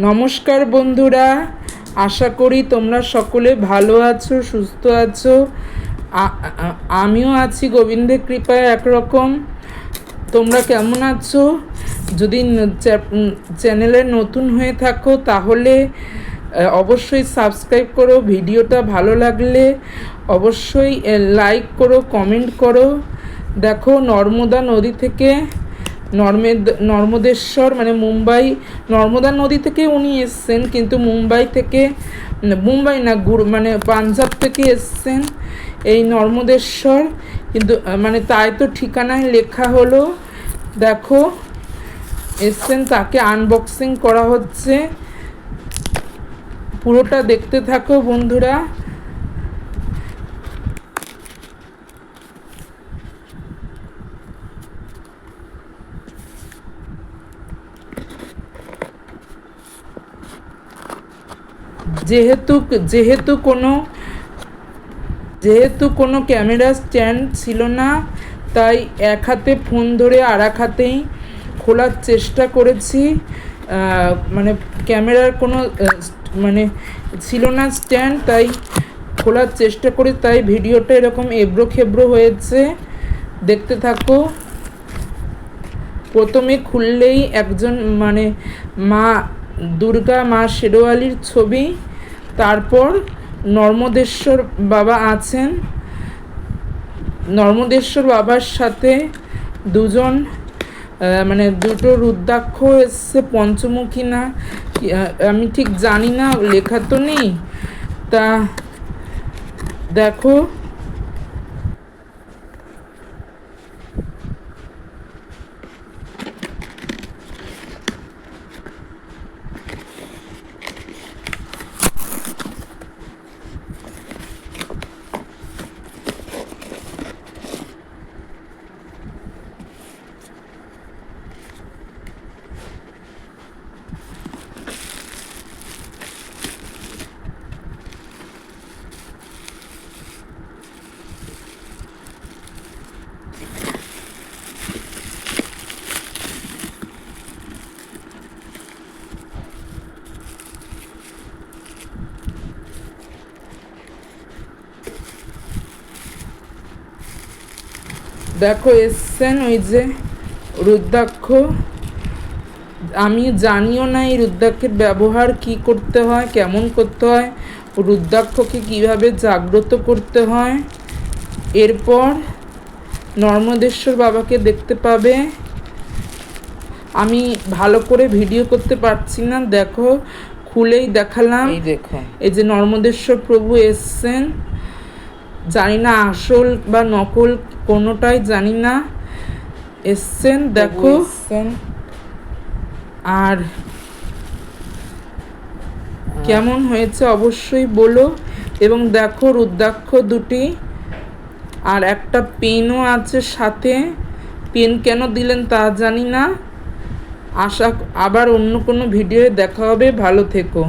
নমস্কার বন্ধুরা, আশা করি তোমরা সকলে ভালো আছো, সুস্থ আছো। আমিও আছি গোবিন্দের কৃপায় একরকম। তোমরা কেমন আছো? যদি চ্যানেলে নতুন হয়ে থাকো তাহলে অবশ্যই সাবস্ক্রাইব করো। ভিডিওটা ভালো লাগলে অবশ্যই লাইক করো, কমেন্ট করো। দেখো, নর্মদা নদী থেকে নর্মদেশ্বর মানে মুম্বাই, নর্মদা নদী থেকে উনি এসছেন, কিন্তু মুম্বাই না মানে পাঞ্জাব থেকে এসছেন এই নর্মদেশ্বর। কিন্তু মানে তাই তো ঠিকানায় লেখা হলো। দেখো, এসছেন, তাকে আনবক্সিং করা হচ্ছে। পুরোটা দেখতে থাকো বন্ধুরা। যেহেতু কোনো ক্যামেরা স্ট্যান্ড ছিল না, তাই এক হাতে ফোন ধরে আর এক হাতেই খোলার চেষ্টা করেছি। মানে ক্যামেরার কোনো মানে ছিল না স্ট্যান্ড, তাই খোলার চেষ্টা করি, তাই ভিডিওটা এরকম এবড়ো খেবড়ো হয়েছে। দেখতে থাকো। প্রথমে খুললেই একজন মানে মা দুর্গা, মা শেরওয়ালির ছবি, তারপর নর্মদেশ্বর বাবা আছেন। নর্মদেশ্বর বাবার সাথে দুজন মানে দুটো রুদ্রাক্ষ এসছে, পঞ্চমুখী না আমি ঠিক জানি না, লেখা তো নেই। তা দেখো, দেখো এসছেন ওই যে রুদ্রাক্ষ। আমি জানিও না এই রুদ্রাক্ষের ব্যবহার কি করতে হয়, কেমন করতে হয়, রুদ্রাক্ষকে কিভাবে জাগ্রত করতে হয়। এরপর নর্মদেশ্বর বাবাকে দেখতে পাবে। আমি ভালো করে ভিডিও করতে পারছি না, দেখো খুলেই দেখালাম। এই দেখো, এই যে নর্মদেশ্বর প্রভু এসছেন। জানি না আসল বা নকল, কোনোটাই জানি না, এসছেন। দেখো, আর কেমন হয়েছে অবশ্যই বলো। এবং দেখো, রুদ্রাক্ষ দুটি, আর একটা পেনও আছে সাথে। পেন কেন দিলেন তা জানি না। আবার অন্য কোনো ভিডিওয়ে দেখা হবে। ভালো থেকো।